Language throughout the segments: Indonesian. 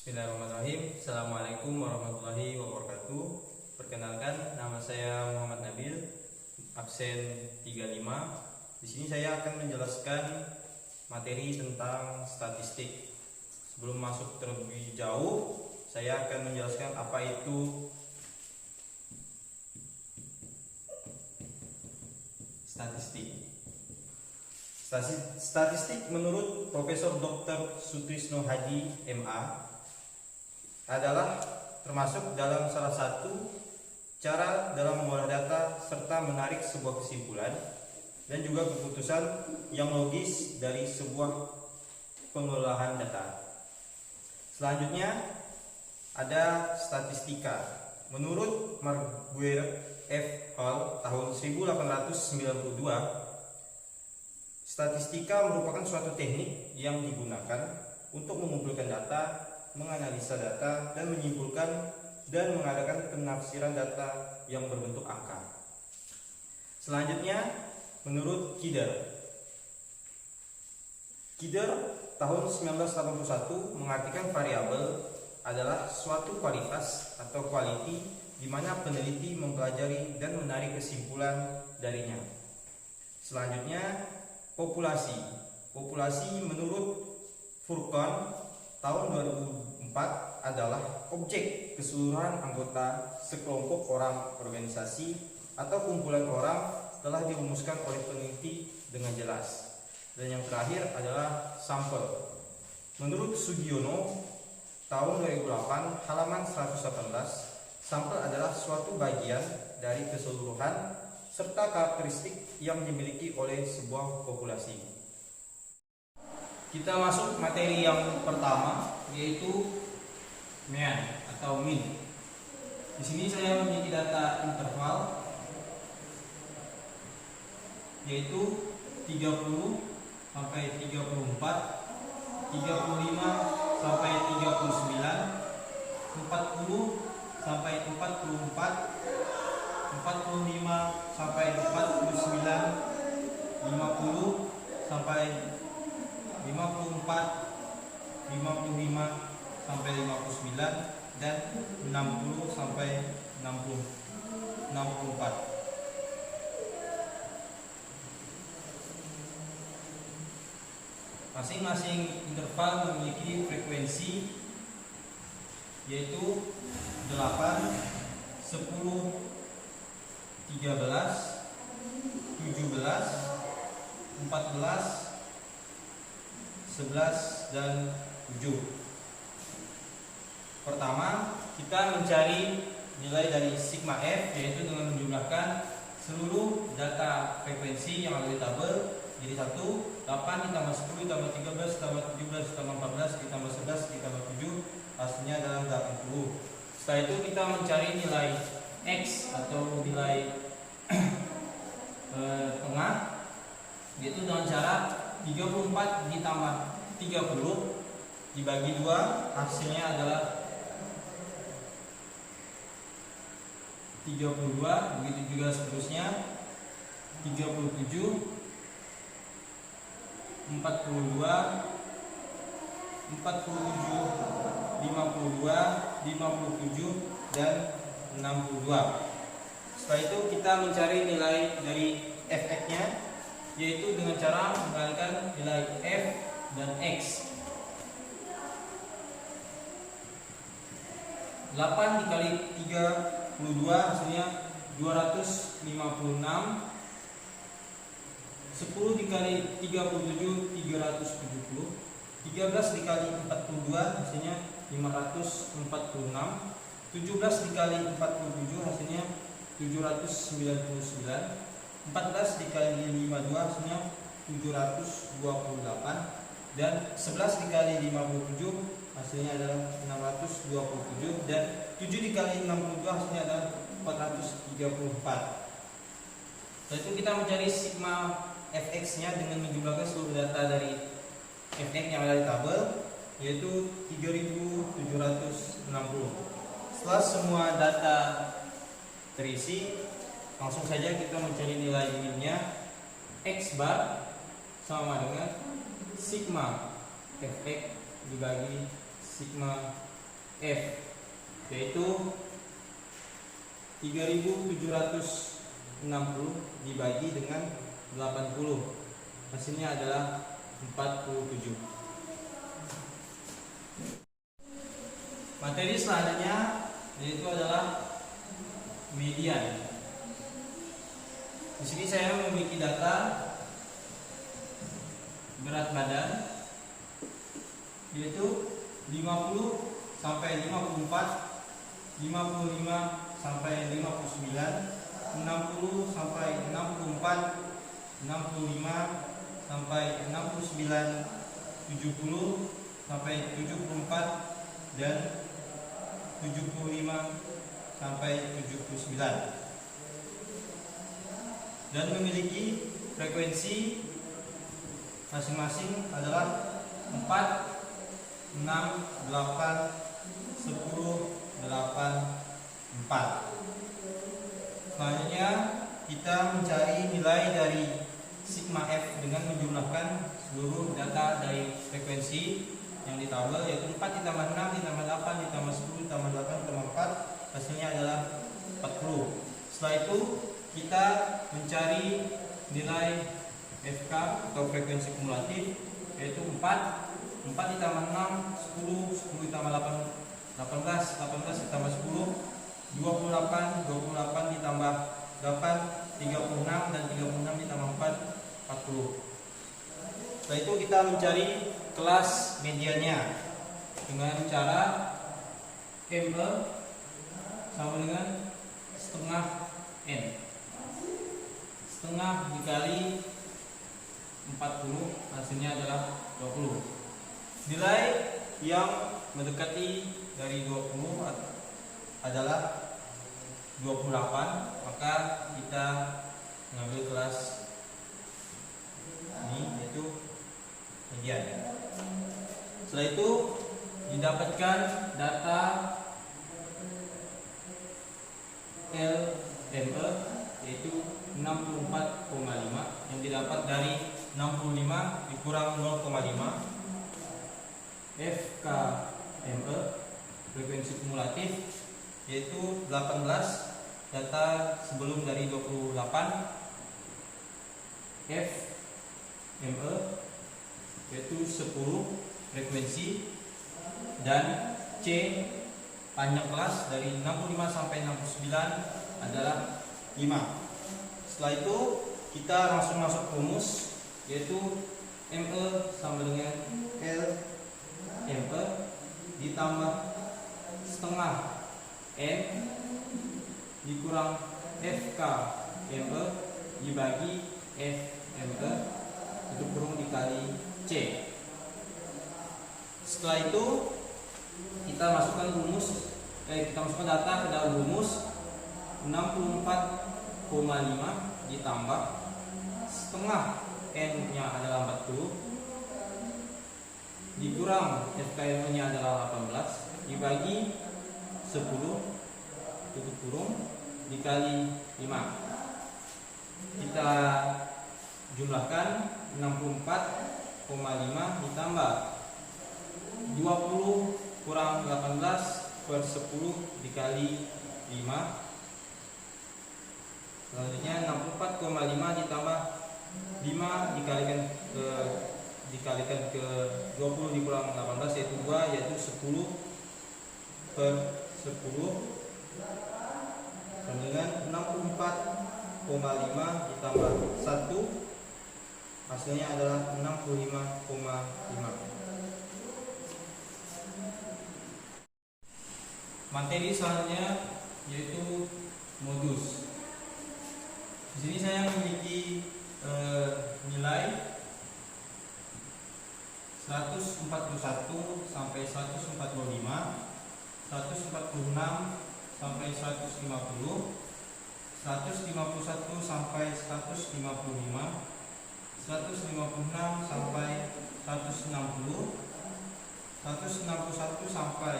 Bismillahirrahmanirrahim. Assalamualaikum warahmatullahi wabarakatuh. Perkenalkan, nama saya Muhammad Nabil, absen 35. Di sini saya akan menjelaskan materi tentang statistik. Sebelum masuk terlebih jauh, saya akan menjelaskan apa itu statistik. Statistik menurut Profesor Dr. Sutrisno Hadi MA adalah termasuk dalam salah satu cara dalam mengolah data serta menarik sebuah kesimpulan dan juga keputusan yang logis dari sebuah pengolahan data. Selanjutnya ada statistika. Menurut Marguerite F. Hall tahun 1892, statistika merupakan suatu teknik yang digunakan untuk mengumpulkan data, menganalisa data, dan menyimpulkan dan mengadakan penafsiran data yang berbentuk angka. Selanjutnya, menurut Kidder tahun 1981 mengartikan variabel adalah suatu kualitas atau quality di mana peneliti mempelajari dan menarik kesimpulan darinya. Selanjutnya, populasi menurut Furqan tahun 2004 adalah objek keseluruhan anggota sekelompok orang, organisasi, atau kumpulan orang telah dirumuskan oleh peneliti dengan jelas. Dan yang terakhir adalah sampel. Menurut Sugiono tahun 2008 halaman 118, sampel adalah suatu bagian dari keseluruhan serta karakteristik yang dimiliki oleh sebuah populasi. Kita masuk materi yang pertama, yaitu mean atau mean. Di sini saya memiliki data interval, yaitu 30 sampai 34, 35 sampai 39, 40 sampai 44, 45 sampai 49, 50 sampai 54, 55 sampai 59, dan 60 sampai 64. Masing-masing interval memiliki frekuensi, yaitu 8, 10, 13, 17, 14, 11, dan 7. Pertama, kita mencari nilai dari sigma F, yaitu dengan menjumlahkan seluruh data frekuensi yang ada di tabel jadi 1, 8 ditambah 10 ditambah 13 ditambah 17 ditambah 14 ditambah 11 ditambah 7, hasilnya adalah 80. Setelah itu kita mencari nilai X atau nilai tengah, yaitu dengan cara 34 ditambah 30 dibagi 2, hasilnya adalah 32. Begitu juga seterusnya 37, 42, 47, 52, 57, dan 62. Setelah itu kita mencari nilai dari fx-nya, yaitu dengan cara mengalihkan nilai f dan x. 8 dikali 32 hasilnya 256. 10 dikali 37 370. 13 dikali 42 hasilnya 546. 17 dikali 47 hasilnya 799. 14 dikali 52 hasilnya 728. Dan 11 dikali 57 hasilnya adalah 627. Dan 7 dikali 62 hasilnya adalah 434. Setelah itu kita mencari sigma fx-nya dengan menjumlahkan seluruh data dari fx yang ada di tabel, yaitu 3760. Setelah semua data terisi, langsung saja kita mencari nilai mean-nya. X bar sama dengan sigma fx dibagi sigma F, yaitu 3760 dibagi dengan 80, hasilnya adalah 47. Materi selanjutnya yaitu adalah median. Di sini saya memiliki data berat badan yaitu 50 sampai 54, 55 sampai 59, 60 sampai 64, 65 sampai 69, 70 sampai 74 dan 75 sampai 79, dan memiliki frekuensi masing-masing adalah 4, 6, 8, 10, 8, 4. Selanjutnya kita mencari nilai dari sigma F dengan menjumlahkan seluruh data dari frekuensi yang di tabel, yaitu 4 ditambah 6 ditambah 8 ditambah 10 ditambah 8 ditambah 4, hasilnya adalah 40. Setelah itu kita mencari nilai FK atau frekuensi kumulatif, yaitu 4 ditambah 6, 10 ditambah 8, 18 ditambah 10, 28 ditambah 8, 36 dan 36 ditambah 4, 40. Setelah itu kita mencari kelas mediannya dengan cara ME sama dengan setengah N. Setengah dikali 40, hasilnya adalah 20. Nilai yang mendekati dari 20 adalah 28, maka kita mengambil kelas ini yaitu median. Setelah itu didapatkan data LME yaitu 64,5 yang didapat dari 65 dikurang 0,5. FKME frekuensi kumulatif yaitu 18, data sebelum dari 28. FME yaitu 10 frekuensi, dan C panjang kelas dari 65 sampai 69 adalah 5. Setelah itu kita langsung masuk rumus, yaitu ME sama dengan LME ditambah setengah N dikurang FKME dibagi FME tutup kurung dikali C. Setelah itu kita masukkan data ke dalam rumus. 64,5 ditambah setengah N nya adalah 40 dikurang FKM nya adalah 18 dibagi 10 tutup kurung dikali 5. Kita jumlahkan 64,5 ditambah 20 kurang 18 per 10 dikali 5. Selanjutnya 64,5 ditambah 5 dikalikan ke 20 dikurang 18 yaitu 2, yaitu 10 per 10 sama dengan 64,5 ditambah 1, hasilnya adalah 65,5. Materi selanjutnya yaitu modus. Di sini saya memiliki nilai 141 sampai 145, 146 sampai 150, 151 sampai 155, 156 sampai 160, 161 sampai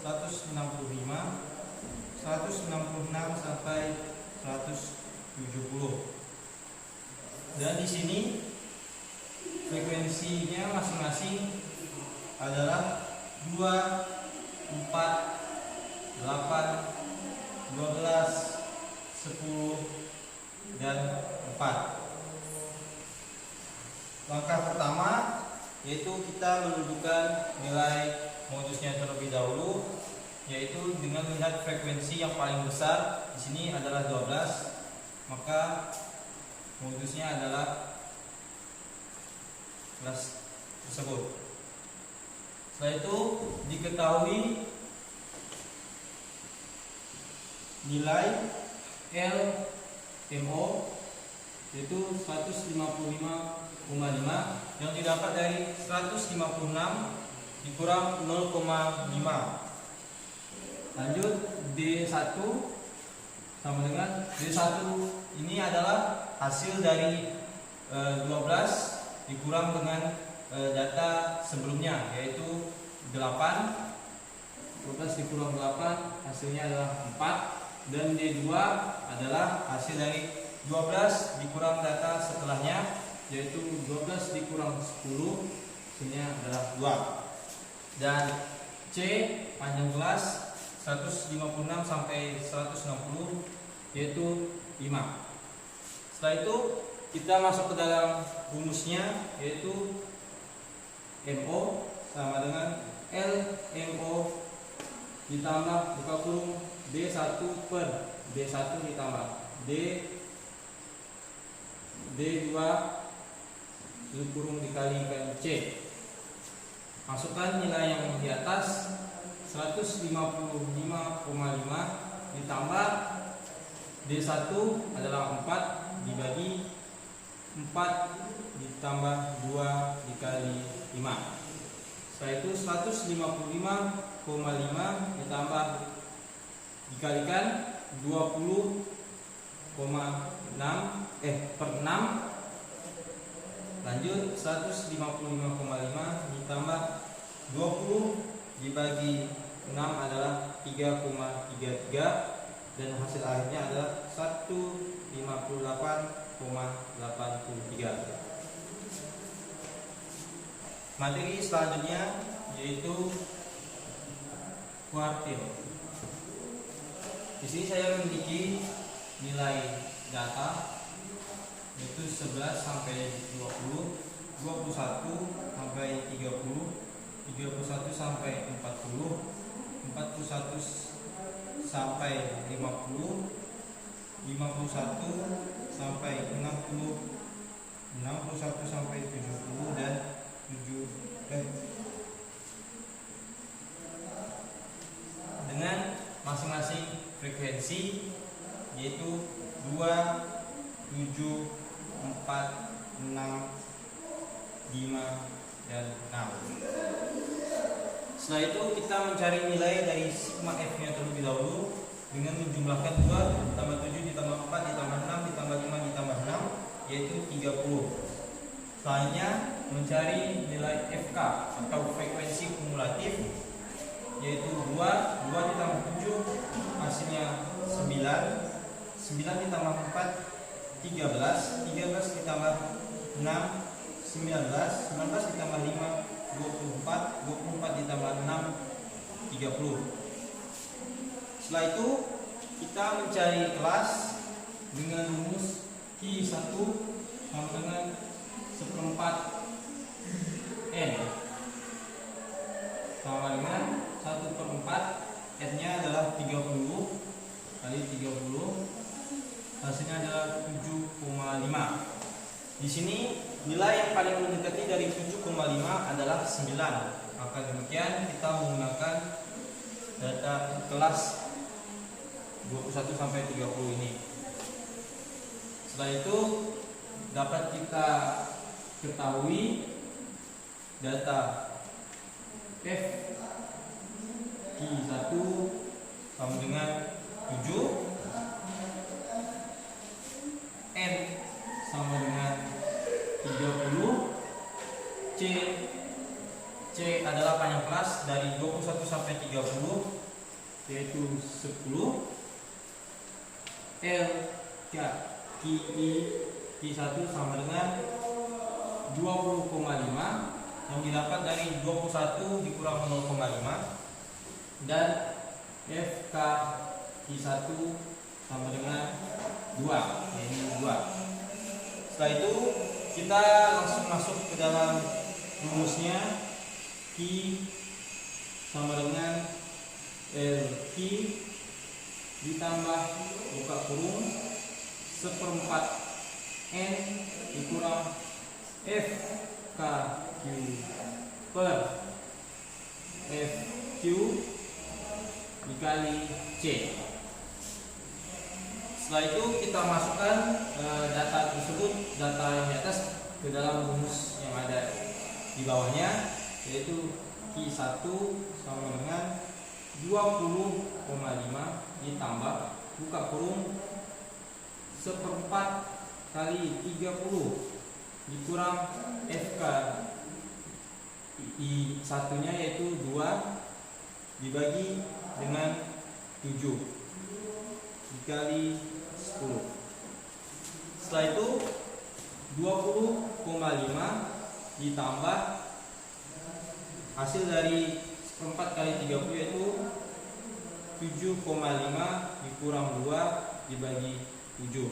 165, 166 sampai 170. Dan di sini frekuensinya masing-masing adalah 2, 4, 8, 12, 10, dan 4. Langkah pertama yaitu kita menentukan nilai modusnya terlebih dahulu, yaitu dengan melihat frekuensi yang paling besar di sini adalah 12, maka modusnya adalah kelas tersebut. Setelah itu diketahui nilai LMO yaitu 155,5 yang didapat dari 156 dikurang 0,5. Lanjut D1 sama dengan D1 ini adalah hasil dari 12 dikurang dengan data sebelumnya yaitu 8. 12 dikurang 8 hasilnya adalah 4, dan D2 adalah hasil dari 12 dikurang data setelahnya yaitu 12 dikurang 10 hasilnya adalah 2. Dan C panjang kelas 156 sampai 160 yaitu 5. Setelah itu kita masuk ke dalam rumusnya yaitu MO sama dengan LMO ditambah buka kurung D1 per D1 ditambah D2 tutup kurung dikalikan C. Masukkan nilai yang di atas 155,5 ditambah D1 adalah 4 dibagi 4 ditambah 2 dikali 5. Setelah itu 155,5 ditambah dikalikan 20,6 per 6. Lanjut 155,5 ditambah 20 dibagi 6 adalah 3,33, dan hasil akhirnya adalah 158,83. Materi selanjutnya yaitu kuartil. Di sini saya memiliki nilai data yaitu 11 sampai 20, 21 sampai 30, 31 sampai 40, 41 sampai 50, 51 sampai 60, 61 sampai 70, dan 7 dengan masing-masing frekuensi yaitu 2, 7, 4, 6, 5, dan 6. Setelah itu kita mencari nilai dari sigma F nya terlebih dahulu dengan menjumlahkan 2 ditambah 7 ditambah 4 ditambah 6 ditambah 5 ditambah 6 yaitu 30. Selanjutnya mencari nilai FK atau frekuensi kumulatif yaitu 2 ditambah 7 hasilnya 9, 9 ditambah 4 13, 13 ditambah 6 19, 19 ditambah 5 24, 24 ditambah 6 30. Setelah itu kita mencari kelas dengan rumus Q1 sama dengan 1/4 N sama dengan 1/4 N nya adalah 30 kali 30, hasilnya adalah 7,5. Di sini nilai yang paling mendekati dari 7,5 adalah 9. Maka demikian kita menggunakan data kelas 21 sampai 30 ini. Setelah itu dapat kita ketahui data F Q1 sama dengan 7, N sama dengan 30, C adalah panjang kelas dari 21 sampai 30 yaitu 10, L Q1 sama dengan 20,5 yang didapat dari 21 dikurang 0,5, dan FK Q1 sama dengan 2. Ini 2. Setelah itu kita langsung masuk ke dalam rumusnya. Q sama dengan LQ ditambah buka kurung seperempat N dikurang FKQ per FQ dikali C. Setelah itu kita masukkan data tersebut, data yang di atas, ke dalam rumus yang ada di bawahnya, yaitu Q1 sama dengan 20,5 ditambah buka kurung seperempat kali 30 dikurang FK I satunya yaitu 2 dibagi dengan 7 dikali 10. Setelah itu 20,5 ditambah hasil dari seperempat kali 30 yaitu 7,5 dikurang 2 dibagi 7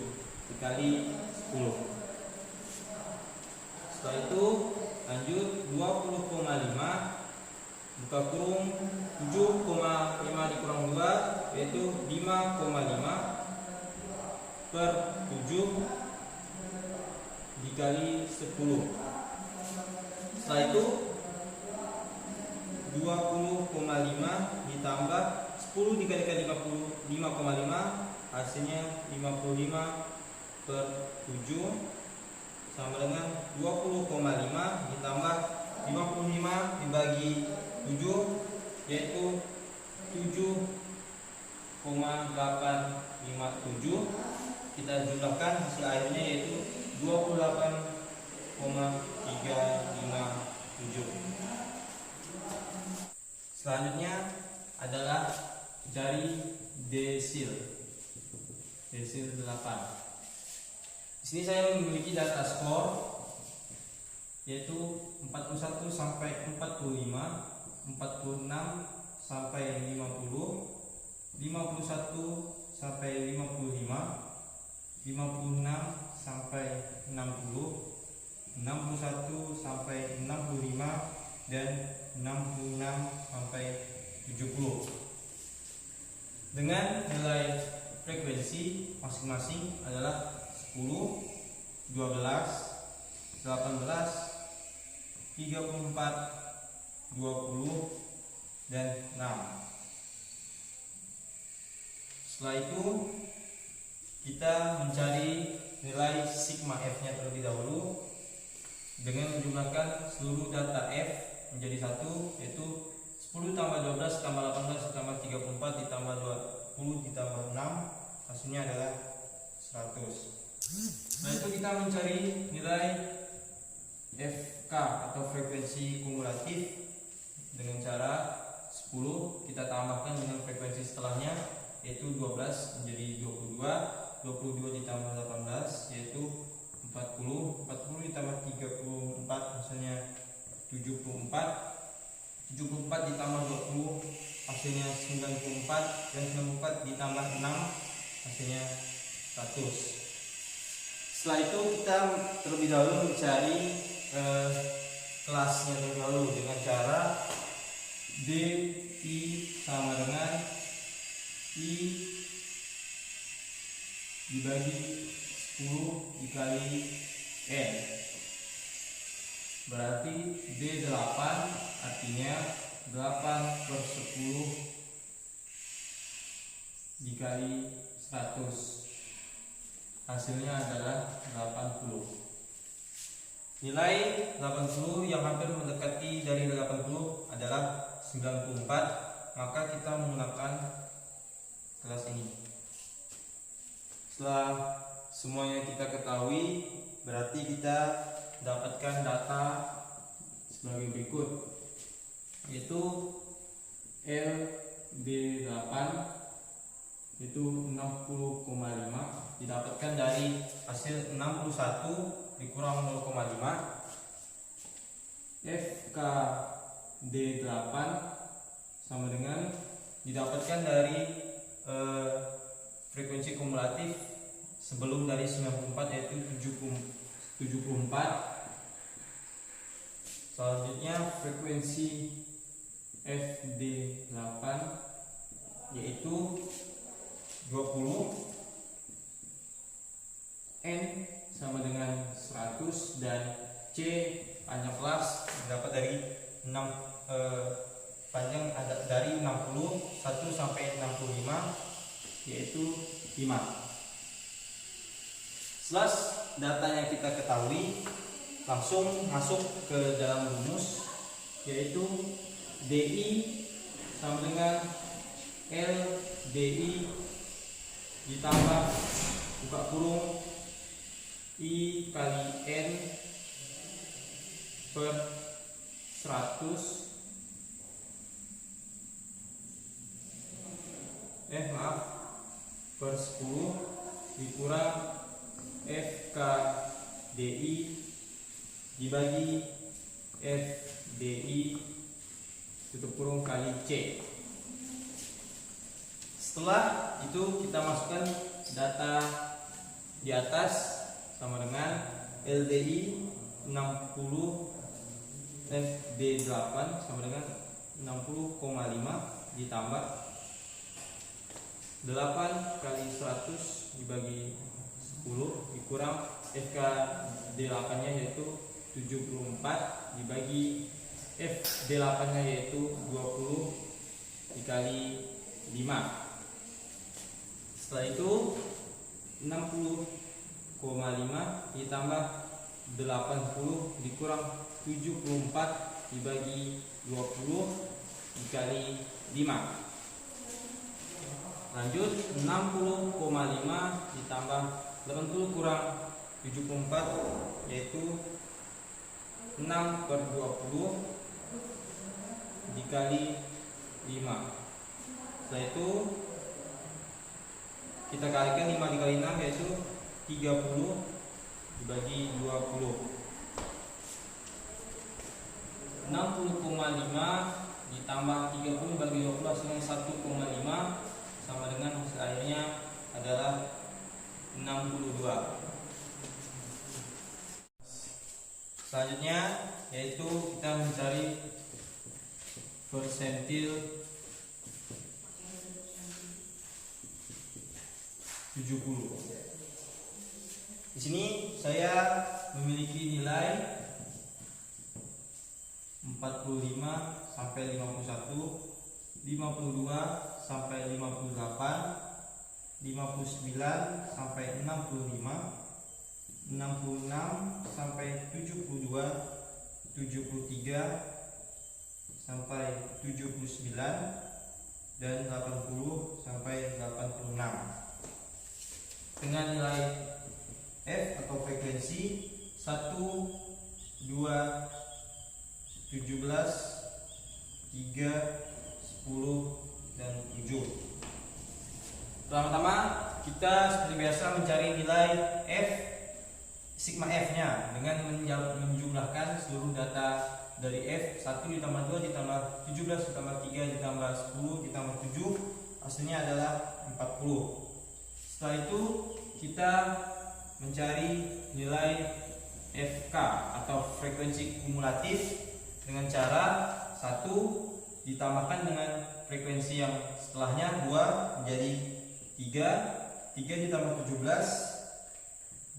dikali 10. Setelah itu lanjut 20,5 buka kurung 7,5 dikurang 2 yaitu 5,5 per 7 dikali 10. Setelah itu 20,5 ditambah 10 dikalikan 5,5 hasilnya 55 per 7 sama dengan 20,5 ditambah 55 dibagi 7 yaitu 7,857. Kita jumlahkan hasil akhirnya yaitu 28,357. Selanjutnya adalah cari desil 8. Di sini saya memiliki data skor yaitu 41 sampai 45, 46 sampai 50, 51 sampai 55, 56 sampai 60, 61 sampai 65 dan 66 sampai 70. Dengan nilai frekuensi masing-masing adalah 10, 12, 18, 34, 20 dan 6. Setelah itu kita mencari nilai sigma F-nya terlebih dahulu dengan menjumlahkan seluruh data F menjadi 1, yaitu 10 tambah 12 tambah 18 tambah 34 ditambah 20 ditambah 6, hasilnya adalah 100. Setelah itu kita mencari nilai FK atau frekuensi kumulatif dengan cara 10 kita tambahkan dengan frekuensi setelahnya yaitu 12 menjadi 22, 22 ditambah 18 yaitu 40, 40 ditambah 34 hasilnya 74, 74 ditambah 20 hasilnya 94 dan 94 ditambah 6 hasilnya 100. Setelah itu kita terlebih dahulu mencari kelasnya terlebih dahulu dengan cara DI sama dengan I dibagi 10 dikali N, berarti D8 artinya 8 per 10 dikali 100, hasilnya adalah 80. Nilai 80 yang hampir mendekati dari 80 adalah 94, maka kita menggunakan kelas ini. Setelah semuanya kita ketahui, berarti kita dapatkan data sebagai berikut, yaitu LD8 itu 60,5 didapatkan dari hasil 61 dikurang 0,5. FKD8 sama dengan didapatkan dari frekuensi kumulatif sebelum dari 94 yaitu 74. Selanjutnya frekuensi FD8 yaitu 20, N sama dengan 100, dan C panjang kelas dapat dari 6 panjang ada dari 61 sampai 65 yaitu 5. Setelah datanya kita ketahui, langsung masuk ke dalam rumus, yaitu DI sama dengan LDI ditambah buka kurung I kali N per 100 per 10 dikurang FKDI dibagi FDI tutup kurung kali C. Setelah itu kita masukkan data di atas sama dengan LDI 60 FD8 sama dengan 60,5 ditambah 8 kali 100 dibagi 10 dikurang FKD8 nya yaitu 74 dibagi FD8 nya yaitu 20 dikali 5. Setelah itu 60,5 ditambah 80 dikurang 74 dibagi 20 dikali 5. Lanjut 60,5 ditambah 80 kurang 74 yaitu 6 per 20 dikali 5. Setelah itu kita kalikan 5 dikali 6 yaitu 30 dibagi 20. 60,5 ditambah 30 bagi 20 hasilnya 1,5 sama dengan hasil akhirnya adalah 62. Selanjutnya yaitu kita mencari persentil 70. Di sini saya memiliki nilai 45 sampai 51, 52 sampai 58, 59 sampai 65, 66 sampai 72, 73 sampai 79, dan 80 sampai 86. Dengan nilai F atau frekuensi 1, 2, 17, 3, 10, dan 7. Pertama-tama kita seperti biasa mencari nilai F, sigma F nya dengan menjumlahkan seluruh data dari F. 1 ditambah 2 ditambah 17 ditambah 3 ditambah 10 ditambah 7 hasilnya adalah 40. Setelah itu kita mencari nilai FK atau frekuensi kumulatif dengan cara 1 ditambahkan dengan frekuensi yang setelahnya 2 menjadi 3, 3 ditambah 17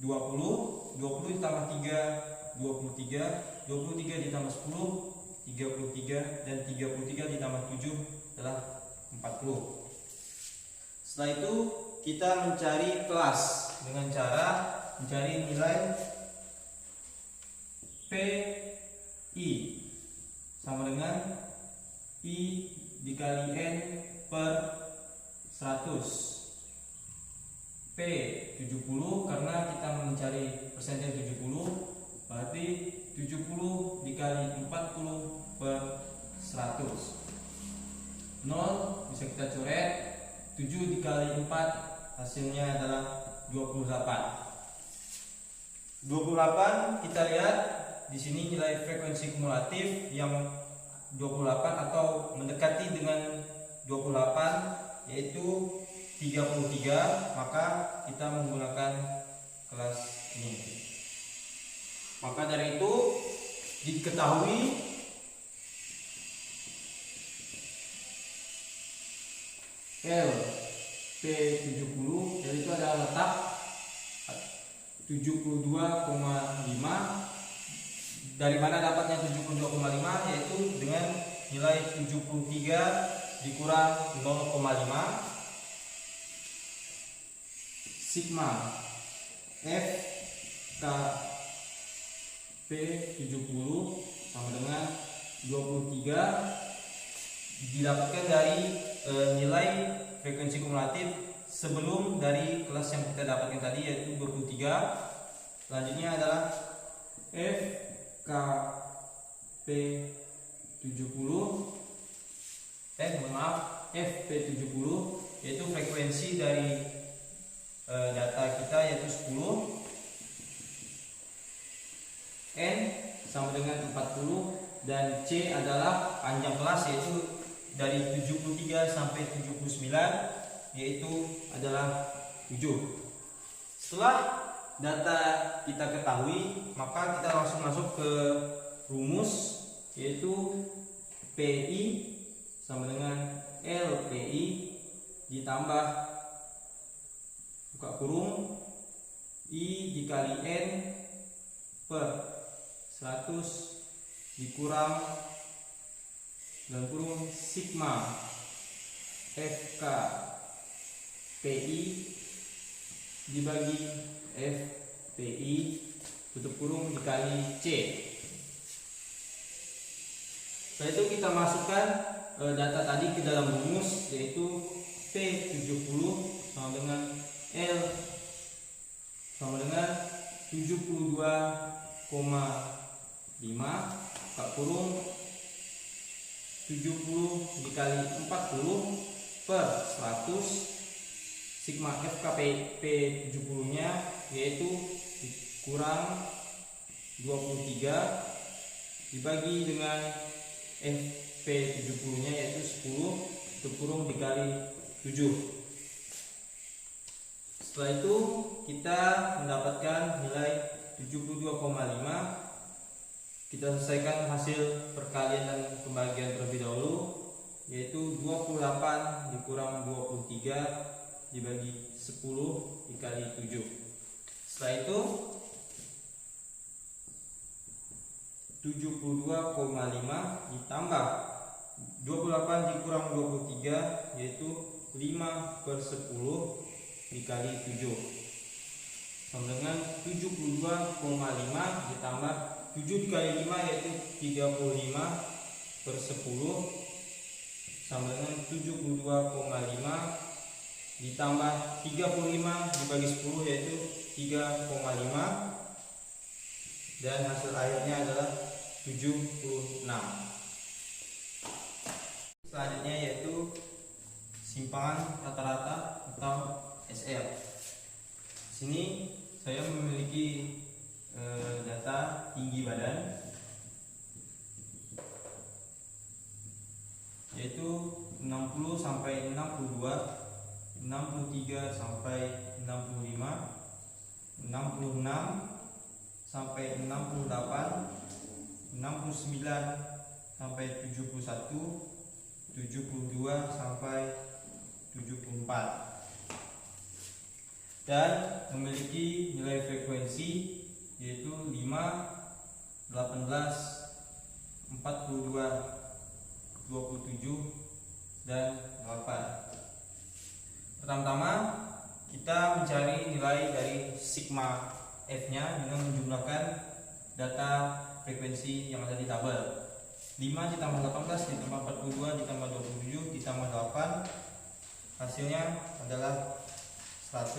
20, 20 ditambah 3 23, 23 ditambah 10 33, dan 33 ditambah 7 adalah 40. Setelah itu kita mencari kelas dengan cara mencari nilai PI sama dengan I dikali N per 100. P 70 karena kita mencari persentil 70, berarti 70 dikali 40 per 100. 0 bisa kita coret, 7 dikali 4 hasilnya adalah 28. 28 kita lihat di sini nilai frekuensi kumulatif yang 28 atau mendekati dengan 28 yaitu 33, maka kita menggunakan kelas ini. Maka dari itu diketahui LP70 yaitu adalah letak 72,5. Dari mana dapatnya 72,5? Yaitu dengan nilai 73 dikurang 0,5 sigma F K P70 sama dengan 23 didapatkan dari nilai frekuensi kumulatif sebelum dari kelas yang kita dapatkan tadi yaitu 23. Selanjutnya adalah F K P70 FP70 yaitu frekuensi dari data kita yaitu 10, N sama dengan 40, dan C adalah panjang kelas yaitu dari 73 sampai 79 yaitu adalah 7. Setelah data kita ketahui, maka kita langsung masuk ke rumus yaitu PI sama dengan LPI ditambah buka kurung I dikali N per 100 dikurang dan kurung sigma FK PI dibagi FPI tutup kurung dikali C. Setelah itu kita masukkan data tadi ke dalam rumus yaitu P70 sama dengan L sama dengan 72,5 buka kurung 70 dikali 40 per 100 sigma FKP 70 nya yaitu kurang 23 dibagi dengan FP70 nya yaitu 10 tutup kurung dikali 7. Setelah itu kita mendapatkan nilai 72,5. Kita selesaikan hasil perkalian dan pembagian terlebih dahulu yaitu 28 dikurang 23 dibagi 10 dikali 7. Setelah itu 72,5 ditambah 28 dikurang 23 yaitu 5 per 10 dikali 7 sama dengan 72,5 ditambah 7 dikali 5 yaitu 35 per 10 sama dengan 72,5 ditambah 35 dibagi 10 yaitu 3,5 dan hasil akhirnya adalah 76. Selanjutnya yaitu simpangan rata-rata atau SR. Di sini saya memiliki data tinggi badan yaitu 60 sampai 62, 63 sampai 65, 66 sampai 68, 69 sampai 71, 72 sampai 74. Dan memiliki nilai frekuensi yaitu 5, 18, 42, 27 dan 8. Pertama-tama kita mencari nilai dari sigma F nya dengan menjumlahkan data frekuensi yang ada di tabel. 5 ditambah 18 ditambah 42 ditambah 27 ditambah 8 hasilnya adalah 100.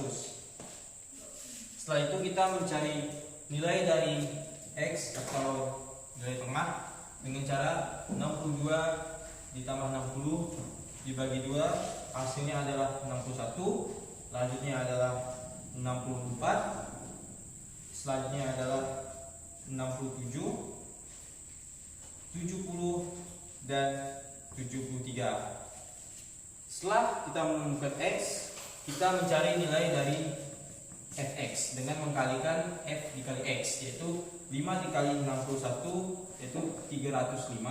Setelah itu kita mencari nilai dari X atau nilai tengah dengan cara 62 ditambah 60 dibagi 2 hasilnya adalah 61. Selanjutnya adalah 64. Selanjutnya adalah 67, 70 dan 73. Setelah kita menemukan X, kita mencari nilai dari Fx dengan mengkalikan F dikali X, yaitu 5 dikali 61 yaitu 305,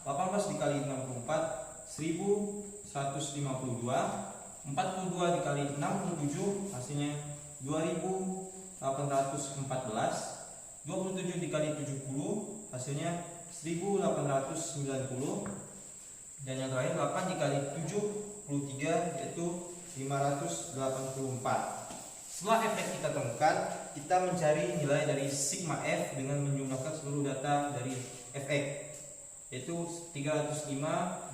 18 dikali 64 1152, 42 dikali 67 hasilnya 2814, 27 dikali 70 hasilnya 1890, dan yang terakhir 8 dikali 73 yaitu 584. Setelah Fx kita temukan, kita mencari nilai dari sigma F dengan menjumlahkan seluruh data dari Fx, yaitu 305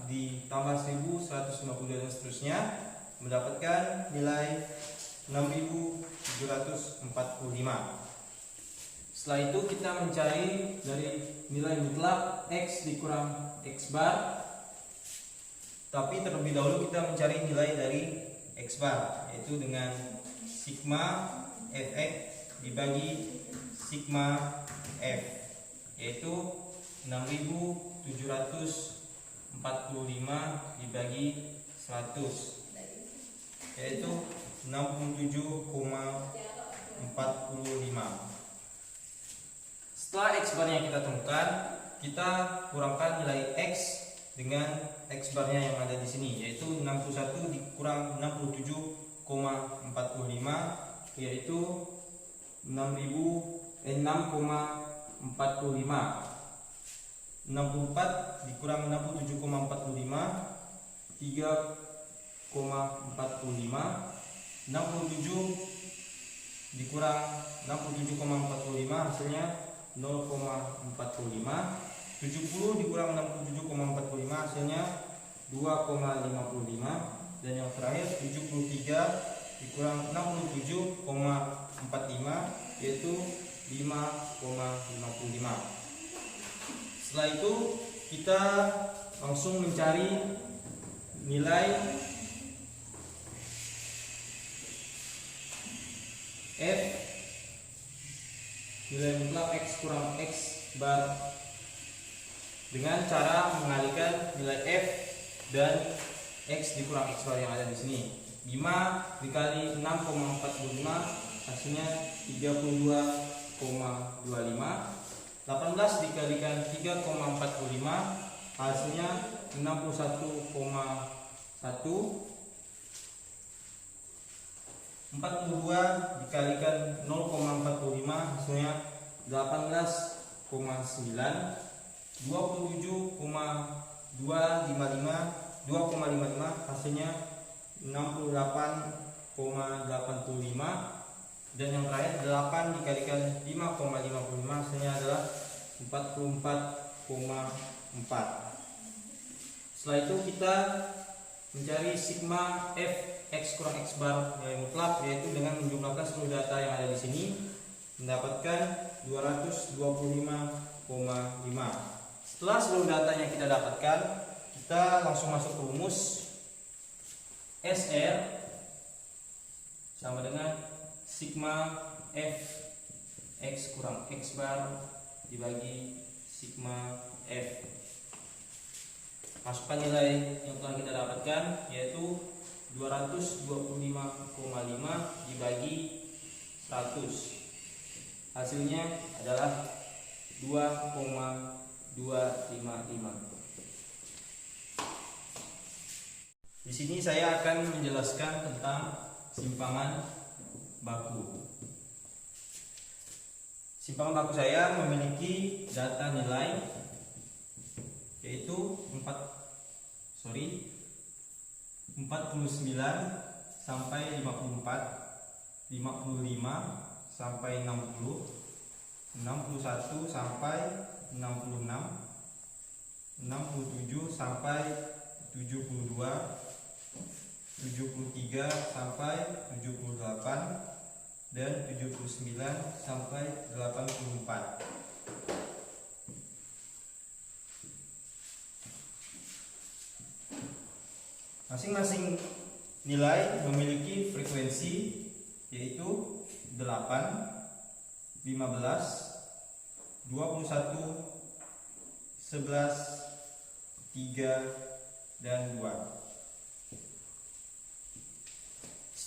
ditambah 1152 dan seterusnya, mendapatkan nilai 6745. Setelah itu kita mencari dari nilai mutlak X dikurang X bar, tapi terlebih dahulu kita mencari nilai dari X bar, yaitu dengan sigma Fx dibagi sigma F, yaitu 6745 dibagi 100, yaitu 67,45. Setelah X barnya kita temukan, kita kurangkan nilai X dengan X barnya yang ada di sini, yaitu 61 dikurang 67,45 yaitu 6,45. 64 dikurang 67,45 3,45. 67 dikurang 67,45 hasilnya 0,45. 70 dikurang 67,45 hasilnya 2,55. Dan yang terakhir 73 dikurang 67,45 yaitu 5,55. Setelah itu kita langsung mencari nilai F, nilai mutlak X kurang X bar dengan cara mengalihkan nilai F dan X dikurang X bar yang ada di sini. 5 dikali 6,45 hasilnya 32,25. 18 dikalikan 3,45 hasilnya 61,1. 42 dikalikan 0,45 hasilnya 18,9. 2,55 hasilnya 68,85. Dan yang terakhir 8 dikalikan 5,55 hasilnya adalah 44,4. Setelah itu kita mencari sigma F X kurang X bar nilai mutlak, yaitu dengan menjumlahkan seluruh data yang ada di sini, mendapatkan 225,5. Setelah seluruh datanya kita dapatkan, kita langsung masuk ke rumus. SR sama dengan sigma F X kurang X bar dibagi sigma F. Masukkan nilai yang telah kita dapatkan, yaitu 225,5 dibagi 100. Hasilnya adalah 2,255. Di sini saya akan menjelaskan tentang simpangan baku. Simpangan baku saya memiliki data nilai, yaitu 49 sampai 54, 55 sampai 60, 61 sampai 66, 67 sampai 72, 73 sampai 78, dan 79 sampai 84. Masing-masing nilai memiliki frekuensi, yaitu 8, 15, 21, 11, 3, dan 2.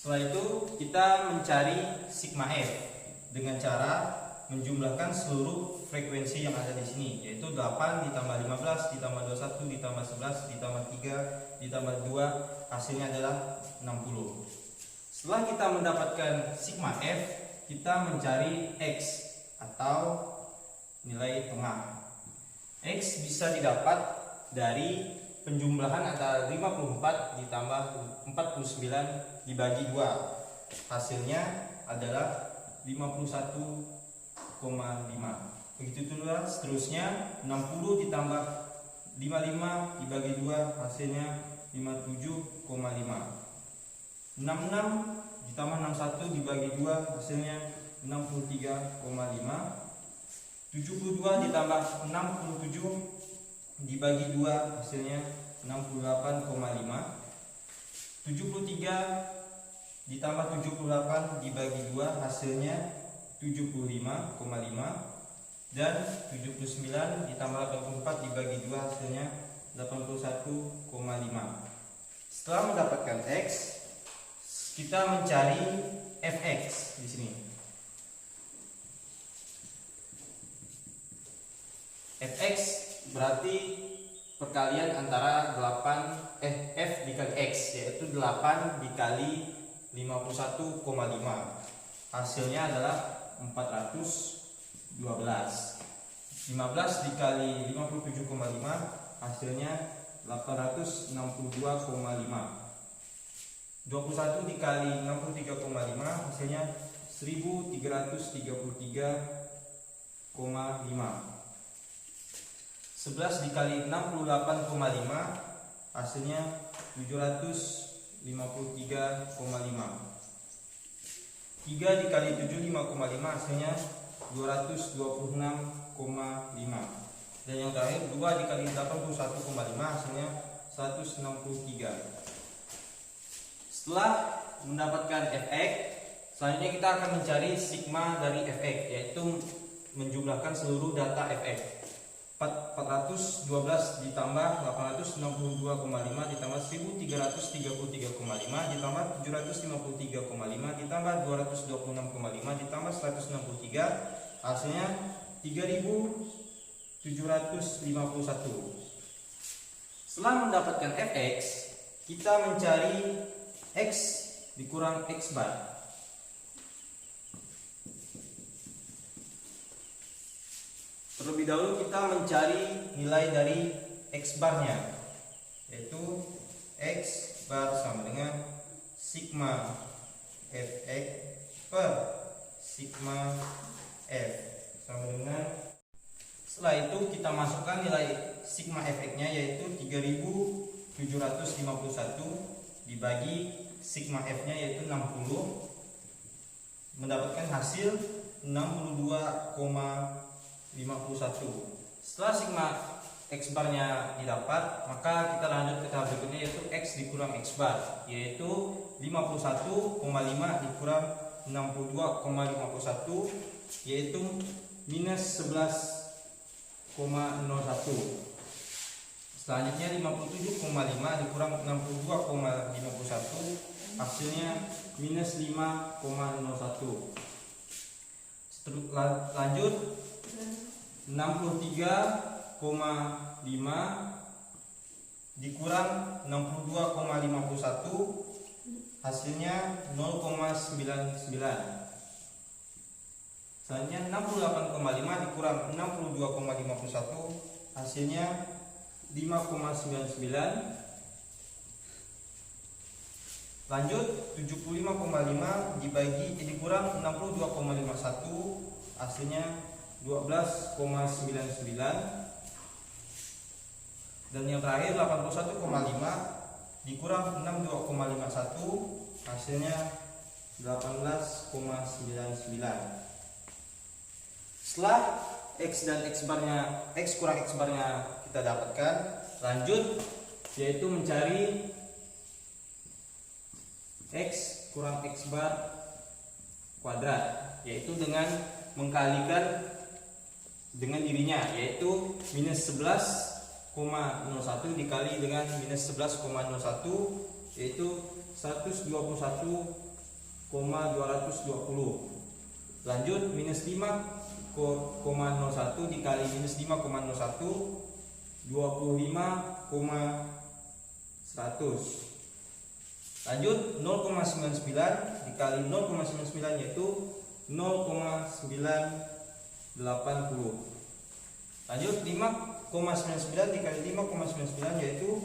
Setelah itu kita mencari sigma F dengan cara menjumlahkan seluruh frekuensi yang ada di sini, yaitu 8 ditambah 15 ditambah 21 ditambah 11 ditambah 3 ditambah 2, hasilnya adalah 60. Setelah kita mendapatkan sigma F, kita mencari X atau nilai tengah. X bisa didapat dari penjumlahan antara 54 ditambah 49 dibagi 2. Hasilnya adalah 51,5. Begitu pula seterusnya, 60 ditambah 55 dibagi 2, hasilnya 57,5. 66 ditambah 61 dibagi 2, hasilnya 63,5. 72 ditambah 67 dibagi 2, hasilnya 68,5. 73 ditambah 78 dibagi 2, hasilnya 75,5. Dan 79 ditambah 84 dibagi 2, hasilnya 81,5. Setelah mendapatkan X, kita mencari Fx di sini. Fx berarti perkalian antara F dikali X, yaitu 8 dikali 51,5. Hasilnya adalah 412. 15 dikali 57,5, hasilnya 862,5. 21 dikali 63,5, hasilnya 1333,5. 11 dikali 68,5, hasilnya 753,5. 3 dikali 75,5, hasilnya 226,5. Dan yang terakhir 2 dikali 81,5, hasilnya 163. Setelah mendapatkan Fx, selanjutnya kita akan mencari sigma dari Fx, yaitu menjumlahkan seluruh data Fx. 412 ditambah 862,5 ditambah 1333,5 ditambah 753,5 ditambah 226,5 ditambah 163, hasilnya 3751. Setelah mendapatkan Fx, kita mencari X dikurang X bar. Terlebih dahulu kita mencari nilai dari X barnya, yaitu X bar sama dengan sigma Fx per sigma F sama dengan. Setelah itu kita masukkan nilai sigma Fx-nya, yaitu 3751 dibagi sigma F-nya, yaitu 60, mendapatkan hasil 62,51. Setelah sigma X barnya didapat, maka kita lanjut ke tahap berikutnya, yaitu X dikurang X bar, yaitu 51,5 dikurang 62,51, yaitu minus 11,01. Selanjutnya 57,5 dikurang 62,51, hasilnya minus 5,01. Lanjut 63,5 dikurang 62,51, hasilnya 0,99. Selanjutnya 68,5 dikurang 62,51, hasilnya 5,99. Lanjut 75,5 dikurang 62,51, hasilnya 12,99. Dan yang terakhir 81,5 dikurang 62,51, hasilnya 18,99. Setelah X dan X kurang X barnya kita dapatkan, lanjut yaitu mencari X kurang X bar kuadrat, yaitu dengan mengkalikan dengan dirinya, yaitu minus 11,01 dikali dengan minus 11,01, yaitu 121,5. Lanjut, minus 5,01 dikali minus 5,01, 25,100. Lanjut, 0,99 dikali 0,99 yaitu 0,980. Lanjut, 5,99 dikali 5,99 yaitu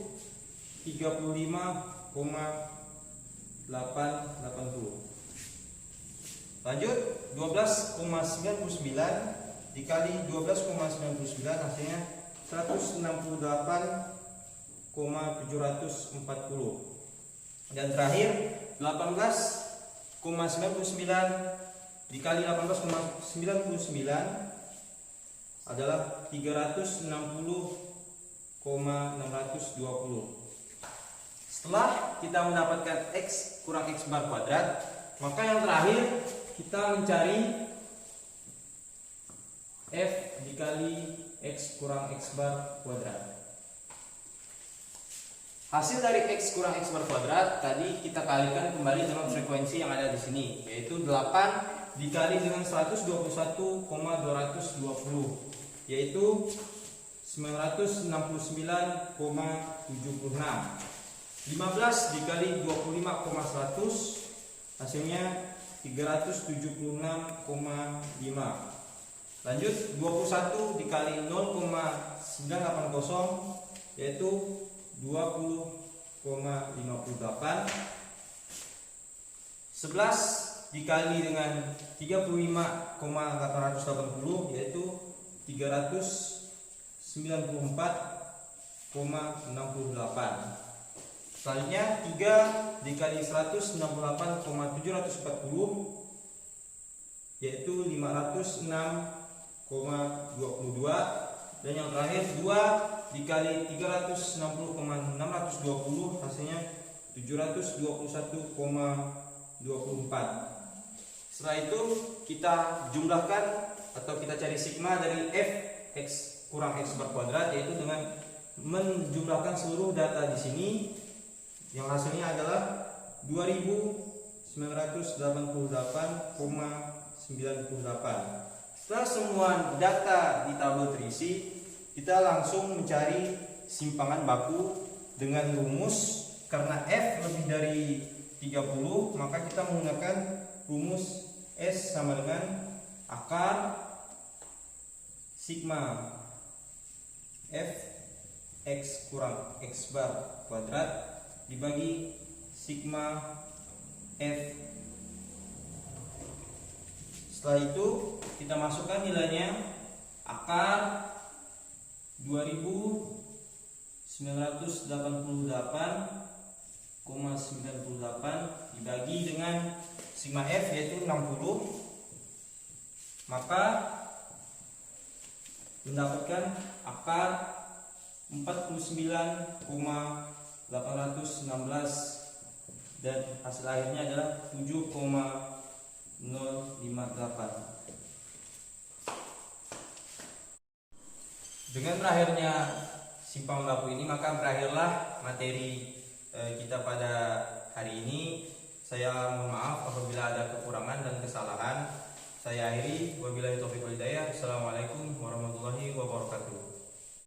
35,880. Lanjut, 12,99 dikali 12,99 hasilnya 168,740. Dan terakhir, 18,99 dikali 18,99 adalah 360,620. Setelah kita mendapatkan X kurang X bar kuadrat, maka yang terakhir kita mencari F dikali X kurang X bar kuadrat. Hasil dari X kurang X bar kuadrat tadi kita kalikan kembali dengan frekuensi yang ada di sini, yaitu 8 dikali dengan 121,220, yaitu 969,76. 15 dikali 25,100 hasilnya 376,5. Lanjut, 21 dikali 0,980 yaitu 20,58. 11 dikali dengan 35,880 yaitu 394,68. Selanjutnya 3 dikali 168,740 yaitu 506,22. Dan yang terakhir 2 dikali 360,620 hasilnya 721,24. Setelah itu kita jumlahkan atau kita cari sigma dari f x kurang x bar kuadrat, yaitu dengan menjumlahkan seluruh data di sini yang hasilnya adalah 2988,98. Setelah semua data di tabel terisi, kita langsung mencari simpangan baku dengan rumus. Karena F lebih dari 30, maka kita menggunakan rumus S sama dengan akar sigma F X kurang X bar kuadrat dibagi sigma F. Setelah itu kita masukkan nilainya, akar 2988,98 dibagi dengan sigma F yaitu 60, maka mendapatkan akar 49,816 dan hasil akhirnya adalah 7,058. Dengan berakhirnya simpangan baku ini, maka berakhirlah materi kita pada hari ini. Saya mohon maaf apabila ada kekurangan dan kesalahan. Saya akhiri, wabillahi taufiq wal hidayah. Assalamualaikum warahmatullahi wabarakatuh.